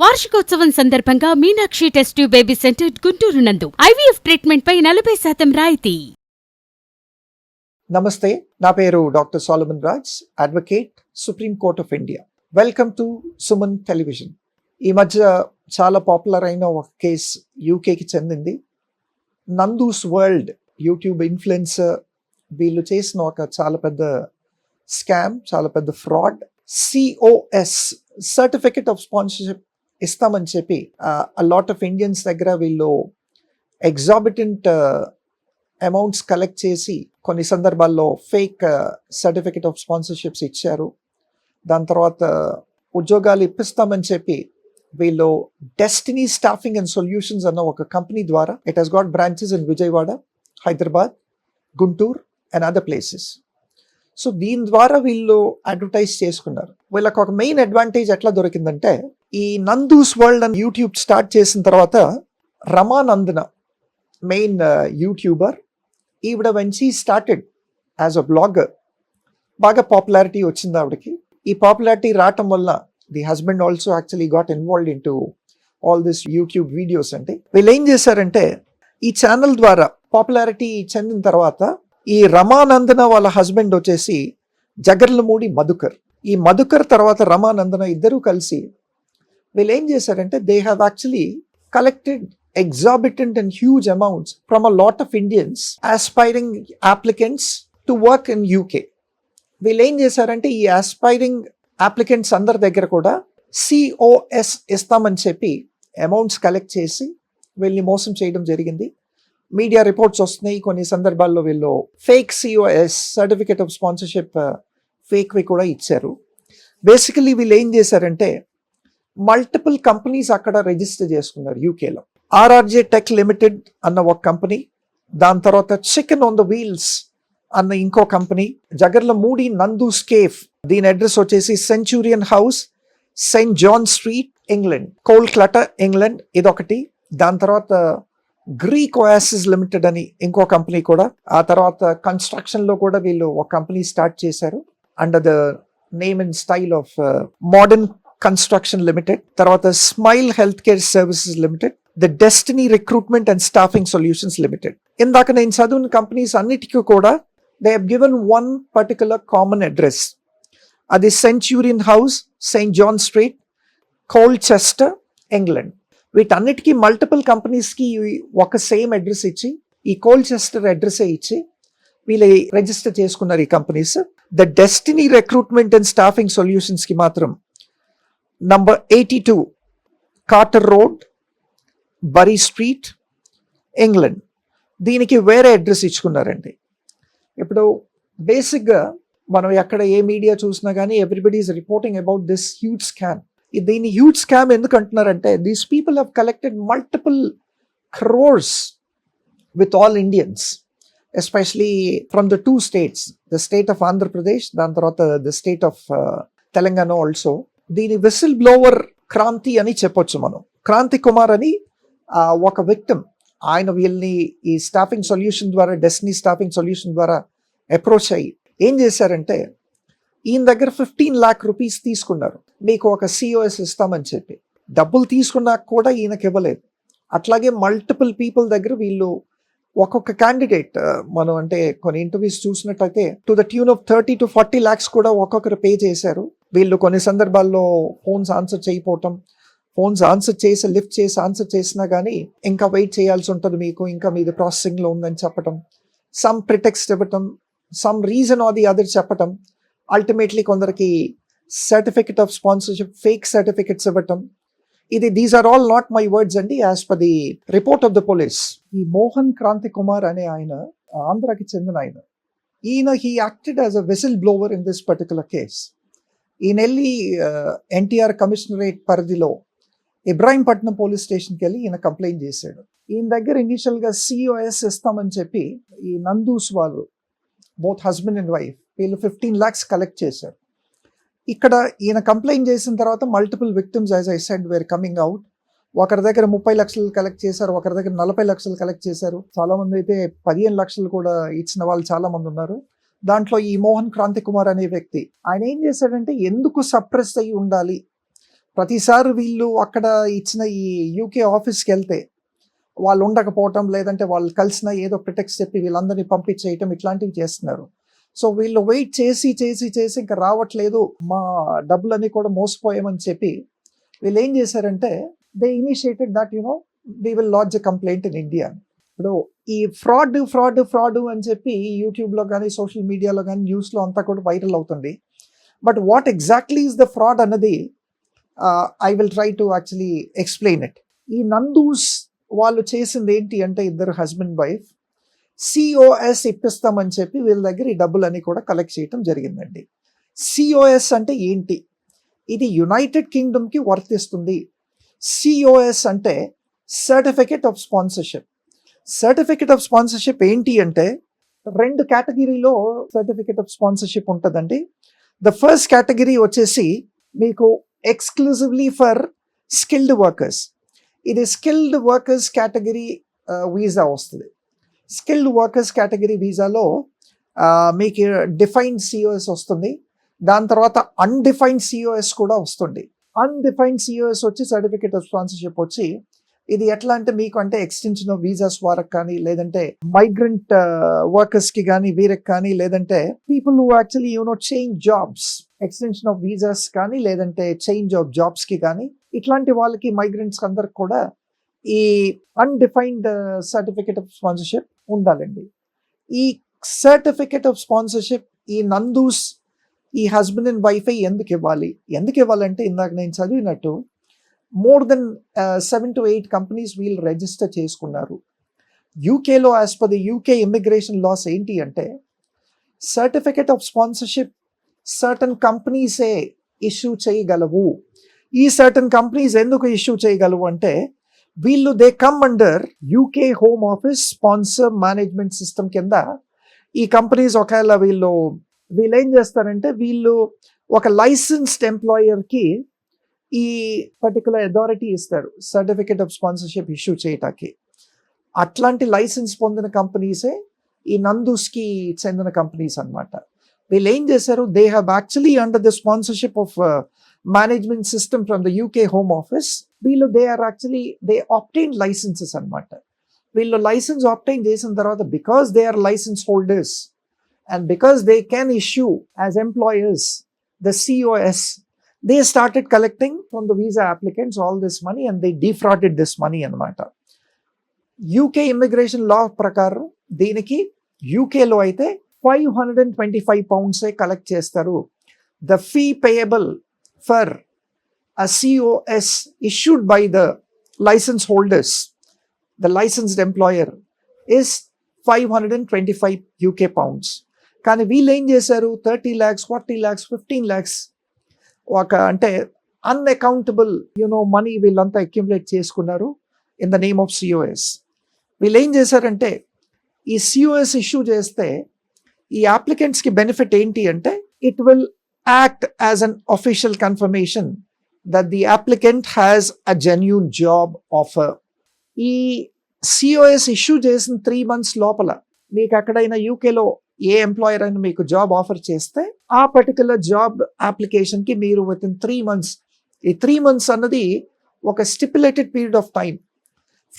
వార్షికోత్సవం సందర్భంగా Meenakshi test tube baby centre Guntur నందు ఐవీఎఫ్ ట్రీట్మెంట్ పై 40% రాయితీ. నమస్తే, నా పేరు doctor Solomon Raj, advocate, supreme court of India. Welcome to Suman television. ఈ మధ్య చాలా పాపులర్ అయిన ఒక కేసు యూకేకి చెందింది. నందూస్ వరల్డ్ యూట్యూబ్ ఇన్ఫ్లుయెన్సర్ వీళ్ళు చేసిన ఒక చాలా పెద్ద స్కామ్, చాలా పెద్ద fraud. COS certificate of sponsorship ఇస్తామని చెప్పి లాట్ ఆఫ్ ఇండియన్స్ దగ్గర వీళ్ళు ఎగ్జాబిటెంట్ అమౌంట్స్ కలెక్ట్ చేసి కొన్ని సందర్భాల్లో ఫేక్ సర్టిఫికెట్ ఆఫ్ స్పాన్సర్షిప్స్ ఇచ్చారు. దాని తర్వాత ఉద్యోగాలు ఇప్పిస్తామని చెప్పి వీళ్ళు డెస్టినీ స్టాఫింగ్ అండ్ సొల్యూషన్స్ అన్న ఒక కంపెనీ ద్వారా, it has got branches in Vijayawada, Hyderabad, Guntur and other places. So దీని ద్వారా వీళ్ళు అడ్వర్టైజ్ చేసుకున్నారు. వీళ్ళకి ఒక మెయిన్ అడ్వాంటేజ్ ఎట్లా దొరికిందంటే, ఈ నందూస్ వరల్డ్ అని యూట్యూబ్ స్టార్ట్ చేసిన తర్వాత రమానందన మెయిన్ యూట్యూబర్, ఈవిడ when she started as a blogger బాగా పాపులారిటీ వచ్చింది ఆవిడకి. ఈ పాపులారిటీ రావటం వల్ల the husband also actually got involved in to all this YouTube videos. అంటే వీళ్ళు ఏం చేశారంటే, ఈ ఛానల్ ద్వారా పాపులారిటీ చెందిన తర్వాత ఈ రమానందన వాళ్ళ హస్బెండ్ వచ్చేసి జగర్లమూడి మధుకర్. ఈ మధుకర్ తర్వాత రమానందన ఇద్దరూ కలిసి వీళ్ళు ఏం చేశారంటే, they have actually collected exorbitant and huge amounts from a lot of Indians aspiring applicants to work in UK. వీళ్ళు ఏం చేశారంటే, ఈ ఆస్పైరింగ్ అప్లికెంట్స్ అందరి దగ్గర కూడా COS ఇస్తామని చెప్పి అమౌంట్స్ కలెక్ట్ చేసి వీళ్ళని మోసం చేయడం జరిగింది. మీడియా రిపోర్ట్స్ వస్తున్నాయి. కొన్ని సందర్భాల్లో వీళ్ళు fake COS certificate of sponsorship ఫేక్వి కూడా ఇచ్చారు. బేసికలీ వీళ్ళు ఏం చేశారంటే, మల్టిపుల్ కంపెనీస్ అక్కడ రిజిస్టర్ చేసుకున్నారు యూకేలో. RRJ టెక్ లిమిటెడ్ అన్న ఒక కంపెనీ, దాని తర్వాత చికెన్ ఆన్ ద వీల్స్ అన్న ఇంకో కంపెనీ, జగర్లమూడి నందూస్ కేఫ్, దీని అడ్రస్ వచ్చేసి Centurion House, Saint John Street, England, కోల్ క్లటర్, ఇంగ్లాండ్, ఇదొకటి. దాని తర్వాత గ్రీక్ ఓయాసిస్ లిమిటెడ్ అని ఇంకో కంపెనీ కూడా. ఆ తర్వాత కన్స్ట్రక్షన్ లో కూడా వీళ్ళు ఒక కంపెనీ స్టార్ట్ చేశారు under the name and style of Modern Construction Limited. తర్వాత Smile Health Care Services Limited, the Destiny Recruitment and Staffing Solutions Limited. ఇందాక నేను చదివిన కంపెనీస్ అన్నిటికీ కూడా they have given one particular common address. అది Centurion House, Saint John Street, Colchester, England. వీటన్నిటికీ multiple కంపెనీస్కి ఒక సేమ్ అడ్రస్ ఇచ్చి, ఈ కోల్చెస్టర్ అడ్రసే ఇచ్చి వీళ్ళు రిజిస్టర్ చేసుకున్నారు ఈ companies. The Destiny Recruitment and Staffing సొల్యూషన్స్కి మాత్రం number 82 Carter Road, Bury Street, England, దీనికి వేరే అడ్రస్ ఇచ్చుకున్నారండి. ఇప్పుడు బేసిక్గా మనం ఎక్కడ ఏ మీడియా చూసినా కానీ everybody is reporting about this huge scam. దీన్ని హ్యూజ్ స్కామ్ ఎందుకు అంటున్నారంటే, these people have collected multiple crores with all Indians, especially from the 2 states, the state of Andhra Pradesh, దాని తర్వాత the state of Telangana also. దీని విసిల్ బ్లోవర్ క్రాంతి అని చెప్పొచ్చు మనం. క్రాంతి కుమార్ అని ఒక విక్టిమ్, ఆయన వీళ్ళని ఈ స్టాఫింగ్ సొల్యూషన్ ద్వారా, డెస్టినీ స్టాఫింగ్ సొల్యూషన్ ద్వారా అప్రోచ్ అయ్యి ఏం చేశారంటే, ఈయన దగ్గర 15 lakh rupees తీసుకున్నారు, మీకు ఒక COS ఇస్తామని చెప్పి. డబ్బులు తీసుకున్నాక కూడా ఈయనకి ఇవ్వలేదు. అట్లాగే మల్టిపుల్ పీపుల్ దగ్గర వీళ్ళు ఒక్కొక్క క్యాండిడేట్, మనం అంటే కొన్ని ఇంటర్వ్యూస్ చూసినట్టయితే to the tune of 30 to 40 lakhs కూడా ఒక్కొక్కరు పే చేశారు. వీళ్ళు కొన్ని సందర్భాల్లో ఫోన్స్ ఆన్సర్ చేయకపోవటం, ఫోన్స్ ఆన్సర్ చేసి లిఫ్ట్ చేసి ఆన్సర్ చేసినా కానీ ఇంకా వెయిట్ చేయాల్సి ఉంటుంది, మీకు ఇంకా మీది ప్రాసెసింగ్లో ఉందని చెప్పటం, సమ్ ప్రిటెక్స్ట్ ఇవ్వటం, some reason or the other చెప్పటం, అల్టిమేట్లీ కొందరికి certificate of sponsorship fake certificates ఇవ్వటం. These are all not my words అండి, as per the report of the police. ఈ మోహన్ క్రాంతి కుమార్ అనే ఆయన ఆంధ్రాకి చెందిన ఆయన, ఈయన he acted as a whistle blower in this particular case. ఈయన వెళ్ళి NTR కమిషనరేట్ పరిధిలో ఇబ్రాహీంపట్నం పోలీస్ స్టేషన్కి వెళ్ళి ఈయన కంప్లైంట్ చేశాడు. ఈయన దగ్గర ఇనిషియల్గా COS ఇస్తామని చెప్పి ఈ నందూస్ వాళ్ళు, బోత్ హస్బెండ్ అండ్ వైఫ్, వీళ్ళు 15 lakhs కలెక్ట్ చేశారు. ఇక్కడ ఈయన కంప్లైంట్ చేసిన తర్వాత multiple victims, as I said, were coming out. ఒకరి దగ్గర 30 లక్షలు కలెక్ట్ చేశారు, ఒకరి దగ్గర 40 లక్షలు కలెక్ట్ చేశారు, చాలా మంది అయితే 15 లక్షలు కూడా ఇచ్చిన వాళ్ళు చాలా మంది ఉన్నారు. దాంట్లో ఈ మోహన్ క్రాంతి కుమార్ అనే వ్యక్తి ఆయన ఏం చేశాడంటే, ఎందుకు సప్రెస్ అయ్యి ఉండాలి, ప్రతిసారి వీళ్ళు అక్కడ ఇచ్చిన ఈ యూకే ఆఫీస్కి వెళ్తే వాళ్ళు ఉండకపోవటం, లేదంటే వాళ్ళు కలిసిన ఏదో ప్రిటెక్స్ చెప్పి వీళ్ళందరినీ పంపించేయటం, ఇట్లాంటివి చేస్తున్నారు. సో వీళ్ళు వెయిట్ చేసి చేసి చేసి ఇంకా రావట్లేదు, మా డబ్బులన్నీ కూడా మోసపోయామని చెప్పి వీళ్ళు ఏం చేశారంటే they initiated that we will lodge a complaint in India. ఇప్పుడు ఈ ఫ్రాడ్ ఫ్రాడ్ ఫ్రాడ్ అని చెప్పి యూట్యూబ్లో కానీ సోషల్ మీడియాలో కానీ న్యూస్లో అంతా కూడా వైరల్ అవుతుంది. But what exactly is the fraud అన్నది I will try to actually explain it. ఈ నందూస్ వాళ్ళు చేసింది ఏంటి అంటే ఇద్దరు హస్బెండ్ వైఫ్ సిఓఎస్ ఇప్పిస్తామని చెప్పి వీళ్ళ దగ్గర ఈ డబ్బులన్నీ కూడా కలెక్ట్ చేయటం జరిగిందండి. సిఓఎస్ అంటే ఏంటి? ఇది యునైటెడ్ కింగ్డమ్కి వర్తిస్తుంది. సిఓఎస్ అంటే certificate of sponsorship. Certificate of sponsorship ఏంటి అంటే 2 కేటగిరీలో సర్టిఫికెట్ ఆఫ్ స్పాన్సర్షిప్ ఉంటుందండి. ద ఫస్ట్ కేటగిరీ వచ్చేసి మీకు ఎక్స్క్లూజివ్లీ ఫర్ స్కిల్డ్ వర్కర్స్. ఇది స్కిల్డ్ వర్కర్స్ కేటగిరీ వీసా వస్తుంది. స్కిల్డ్ వర్కర్స్ కేటగిరీ వీసాలో మీకు డిఫైన్డ్ సిఓఎస్ వస్తుంది. దాని తర్వాత అన్డిఫైన్డ్ సిఓఎస్ కూడా వస్తుంది. అన్డిఫైన్డ్ సిఓఎస్ వచ్చి సర్టిఫికేట్ ఆఫ్ స్పాన్సర్షిప్ వచ్చి ఇది ఎట్లా అంటే మీకు అంటే ఎక్స్టెన్షన్ ఆఫ్ వీసాస్ వారికి కానీ, లేదంటే మైగ్రెంట్ వర్కర్స్కి కానీ, వీరికి కానీ, లేదంటే people who actually change jobs, extension of visas కానీ, లేదంటే చేంజ్ ఆఫ్ జాబ్స్కి కానీ, ఇట్లాంటి వాళ్ళకి మైగ్రెంట్స్ అందరికి కూడా ఈ అన్డిఫైన్డ్ సర్టిఫికేట్ ఆఫ్ స్పాన్సర్షిప్ ఉండాలండి. ఈ సర్టిఫికేట్ ఆఫ్ స్పాన్సర్షిప్ ఈ నందూస్ ఈ హస్బెండ్ అండ్ వైఫ్ ఎందుకు ఇవ్వాలంటే ఇందాక నేను చదివినట్టు మోర్ దెన్ 7 to 8 కంపెనీస్ వీళ్ళు రిజిస్టర్ చేసుకున్నారు. యూకేలో as per the UK immigration laws ఏంటి అంటే సర్టిఫికేట్ ఆఫ్ స్పాన్సర్షిప్ సర్టన్ కంపెనీసే ఇష్యూ చేయగలవు. ఈ సర్టన్ కంపెనీస్ ఎందుకు ఇష్యూ చేయగలవు అంటే వీళ్ళు they come under UK home Office sponsor management system కింద. ఈ కంపెనీస్ ఒకవేళ వీళ్ళు ఏం చేస్తారంటే వీళ్ళు ఒక లైసెన్స్డ్ ఎంప్లాయర్కి ఈ పర్టికులర్ అథారిటీ ఇస్తారు సర్టిఫికేట్ ఆఫ్ స్పాన్సర్షిప్ ఇష్యూ చేయటానికి. అట్లాంటి లైసెన్స్ పొందిన కంపెనీసే ఈ నందూస్కి చెందిన కంపెనీస్ అన్నమాట. వీళ్ళు ఏం చేశారు, they have actually under the sponsorship of management system from the UK home office వీళ్ళు దే ఆప్టైన్ లైసెన్సెస్ అన్నమాట. వీళ్ళు లైసెన్స్ ఆప్టైన్ చేసిన తర్వాత because they are licence holders and because they can issue as employers the COS, they started collecting from the visa applicants all this money and they defrauded this money అన్నమాట. UK immigration లా ప్రకారం దీనికి యూకేలో అయితే £525 collect చేస్తారు. The fee payable for a COS issued by the license holders, the licensed employer, is 525 UK pounds. కానీ వీళ్ళు ఏం చేశారు 30 lakhs, 40 lakhs, 15 lakhs ఒక అంటే అన్అకౌంటబుల్ మనీ వీళ్ళంతా అక్యుములేట్ చేసుకున్నారు in the name of cos. వీళ్ళు ఏం చేశారంటే ఈ సిఓఎస్ ఇష్యూ చేస్తే ఈ అప్లికెంట్స్కి బెనిఫిట్ ఏంటి అంటే it will act as an official confirmation that the applicant has a genuine job offer. ఈ సిఓఎస్ ఇష్యూ చేసిన 3 months లోపల మీకు ఎక్కడైనా యూకేలో ఏ ఎంప్లాయర్ అయినా మీకు జాబ్ ఆఫర్ చేస్తే ఆ పర్టికులర్ జాబ్ అప్లికేషన్కి మీరు విత్ ఇన్ 3 months, ఈ 3 months అన్నది ఒక stipulated period of time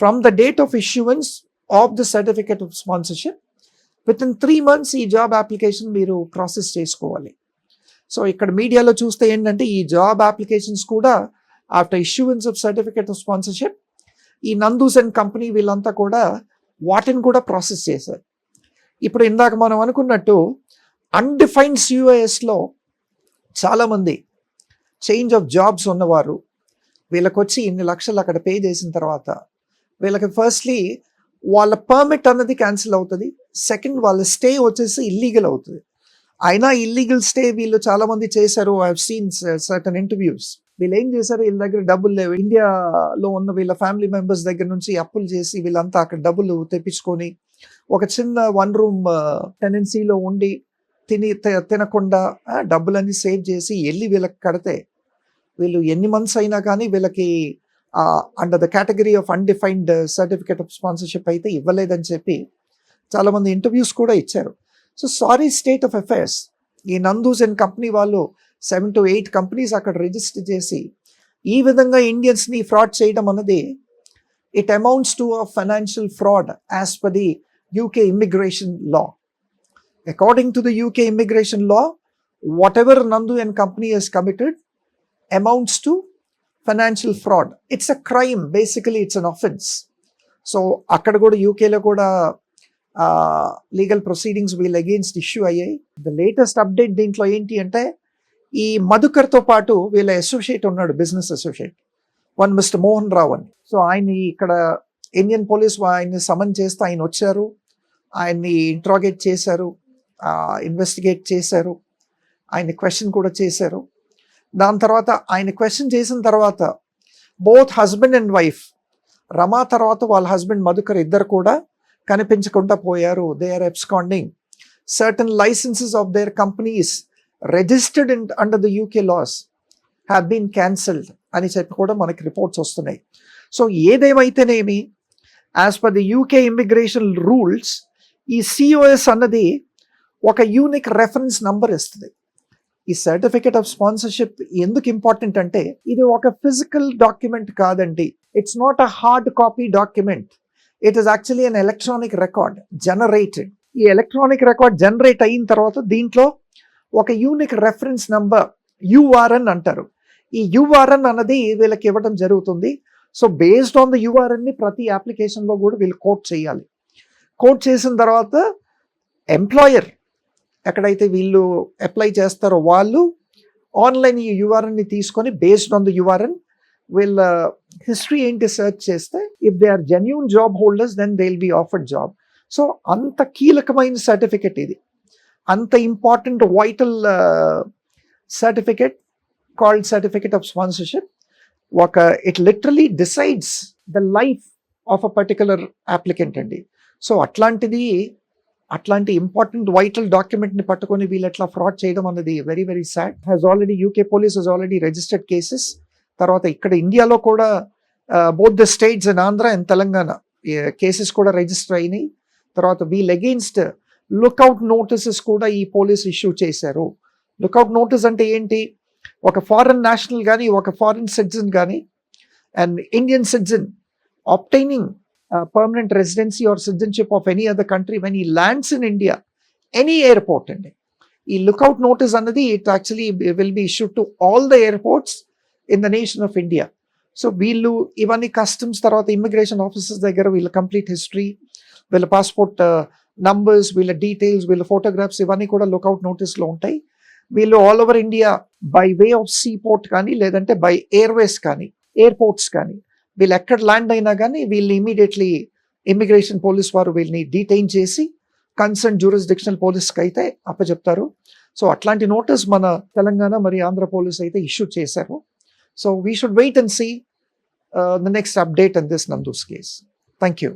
from the date of issuance of the certificate of sponsorship. Within 3 months ఈ జాబ్ అప్లికేషన్ మీరు ప్రాసెస్ చేసుకోవాలి. సో ఇక్కడ మీడియాలో చూస్తే ఏంటంటే ఈ జాబ్ అప్లికేషన్స్ కూడా after issuance of certificate of sponsorship ఈ నందూస్ అండ్ కంపెనీ వీళ్ళంతా కూడా వాటిని కూడా ప్రాసెస్ చేశారు. ఇప్పుడు ఇందాక మనం అనుకున్నట్టు అన్డిఫైన్డ్ సిఓఎస్లో చాలామంది చేంజ్ ఆఫ్ జాబ్స్ ఉన్నవారు వీళ్ళకి వచ్చి ఇన్ని లక్షలు అక్కడ పే చేసిన తర్వాత వీళ్ళకి ఫస్ట్లీ వాళ్ళ పర్మిట్ అన్నది క్యాన్సిల్ అవుతుంది. సెకండ్ వాళ్ళ స్టే వచ్చేసి ఇల్లీగల్ అవుతుంది. అయినా ఇల్లీగల్ స్టే వీళ్ళు చాలామంది చేశారు. I have seen certain interviews. వీళ్ళు ఏం చేశారు, వీళ్ళ దగ్గర డబ్బులు లేవు, ఇండియాలో ఉన్న వీళ్ళ ఫ్యామిలీ మెంబర్స్ దగ్గర నుంచి అప్పులు చేసి వీళ్ళంతా అక్కడ డబ్బులు తెప్పించుకొని ఒక చిన్న 1 room టెనెన్సీలో ఉండి తినకుండా డబ్బులన్నీ సేవ్ చేసి వెళ్ళి వీళ్ళకి కడితే వీళ్ళు ఎన్ని మంత్స్ అయినా కానీ వీళ్ళకి under the category of undefined certificate of sponsorship అయితే ఇవ్వలేదని చెప్పి చాలామంది ఇంటర్వ్యూస్ కూడా ఇచ్చారు. So sorry state of affairs. ఈ నందూస్ అండ్ కంపెనీ వాళ్ళు 7 to 8 కంపెనీస్ అక్కడ రిజిస్టర్ చేసి ఈ విధంగా ఇండియన్స్ని ఫ్రాడ్ చేయడం అన్నది it amounts to a financial fraud as per the UK immigration law. According to the UK immigration law, whatever Nandu and company has committed amounts to financial fraud. It's a crime, basically it's an offence. So అక్కడ కూడా యూకేలో కూడా legal proceedings వీళ్ళ against issue అయ్యాయి. The latest update దీంట్లో ఏంటి అంటే, ఈ మధుకర్తో పాటు వీళ్ళ అసోసియేట్ ఉన్నాడు, business associate, one mister Mohan Rao అని. సో ఆయన్ని ఇక్కడ ఇండియన్ పోలీస్ ఆయన్ని సమన్ చేస్తే ఆయన వచ్చారు, ఆయన్ని ఇంట్రాగేట్ చేశారు, ఇన్వెస్టిగేట్ చేశారు, ఆయన క్వశ్చన్ కూడా చేశారు. దాని తర్వాత ఆయన క్వశ్చన్ చేసిన తర్వాత both husband and wife, Rama తర్వాత వాళ్ళ హస్బెండ్ మధుకర్ ఇద్దరు కూడా కనిపించకుండా పోయారు. They are absconding. Certain licences of their companies registered under the UK laws have been cancelled అని చెప్పి కూడా మనకి రిపోర్ట్స్ వస్తున్నాయి. సో ఏదేమైతేనేమి, as per the UK immigration rules, ఈ సిఓఎస్ అన్నది ఒక యూనిక్ రెఫరెన్స్ నంబర్ ఇస్తుంది. ఈ సర్టిఫికేట్ ఆఫ్ స్పాన్సర్షిప్ ఎందుకు ఇంపార్టెంట్ అంటే, ఇది ఒక ఫిజికల్ డాక్యుమెంట్ కాదండి. It's not a hard copy document. It is actually an electronic record generated. ఈ ఎలక్ట్రానిక్ రికార్డ్ జనరేట్ అయిన తర్వాత దీంట్లో ఒక యూనిక్ రెఫరెన్స్ నంబర్, యుఆర్ఎన్ అంటారు. ఈ యుఆర్ఎన్ అన్నది వీళ్ళకి ఇవ్వడం జరుగుతుంది. సో బేస్డ్ ఆన్ ద యుఆర్ఎన్ని ప్రతి అప్లికేషన్లో కూడా వీళ్ళు కోట్ చేయాలి. కోట్ చేసిన తర్వాత ఎంప్లాయర్ ఎక్కడైతే వీళ్ళు అప్లై చేస్తారో వాళ్ళు ఆన్లైన్ ఈ యుఆర్ఎన్ని తీసుకొని బేస్డ్ ఆన్ ద యుఆర్ఎన్ వీళ్ళ హిస్టరీ ఏంటి సెర్చ్ చేస్తే, if they are genuine job holders then they will be offered job. So అంత కీలకమైన సర్టిఫికెట్ ఇది, అంత important vital certificate called certificate of sponsorship. It literally decides the life of a particular applicant అండి. So అట్లాంటి important vital డాక్యుమెంట్ని పట్టుకొని వీళ్ళు ఎట్లా ఫ్రాడ్ చేయడం అన్నది very very sad. UK police has already registered cases. తర్వాత ఇక్కడ ఇండియాలో కూడా both the states and Andhra and Telangana cases కూడా రిజిస్టర్ అయినాయి. తర్వాత వీళ్ళ అగెయిన్స్ట్ లుక్అవుట్ నోటీసెస్ కూడా ఈ పోలీస్ ఇష్యూ చేశారు. లుక్అవుట్ నోటీస్ అంటే ఏంటి, ఒక ఫారెన్ నేషనల్ కానీ ఒక ఫారెన్ సిటిజన్ కానీ and Indian citizen obtaining permanent residency or citizenship of any other country when he lands in India, any airport and ఈ లుక్అవుట్ నోటీస్ అన్నది it actually will be issued to all the airports in the nation of India. So వీళ్ళు ఇవన్నీ customs తర్వాత immigration officers దగ్గర వీళ్ళ complete history, వీళ్ళ passport numbers, వీళ్ళ details, వీళ్ళ ఫోటోగ్రాఫ్స్ ఇవన్నీ కూడా లుక్అవుట్ నోటీస్లో ఉంటాయి. వీళ్ళు all over India by way of see port కానీ లేదంటే బై ఎయిర్వేస్ కానీ ఎయిర్పోర్ట్స్ కానీ వీళ్ళు ఎక్కడ ల్యాండ్ అయినా కానీ వీళ్ళు ఇమీడియట్లీ ఇమిగ్రేషన్ పోలీస్ వారు వీళ్ళని డీటైన్ చేసి కన్సర్న్ జ్యూరిస్డిక్షనల్ పోలీస్కి అయితే అప్పచెప్తారు. సో అట్లాంటి నోటీస్ మన తెలంగాణ మరియు ఆంధ్ర పోలీస్ అయితే ఇష్యూ చేశారు. So we should wait and see the next update in this Nandu's case. Thank you.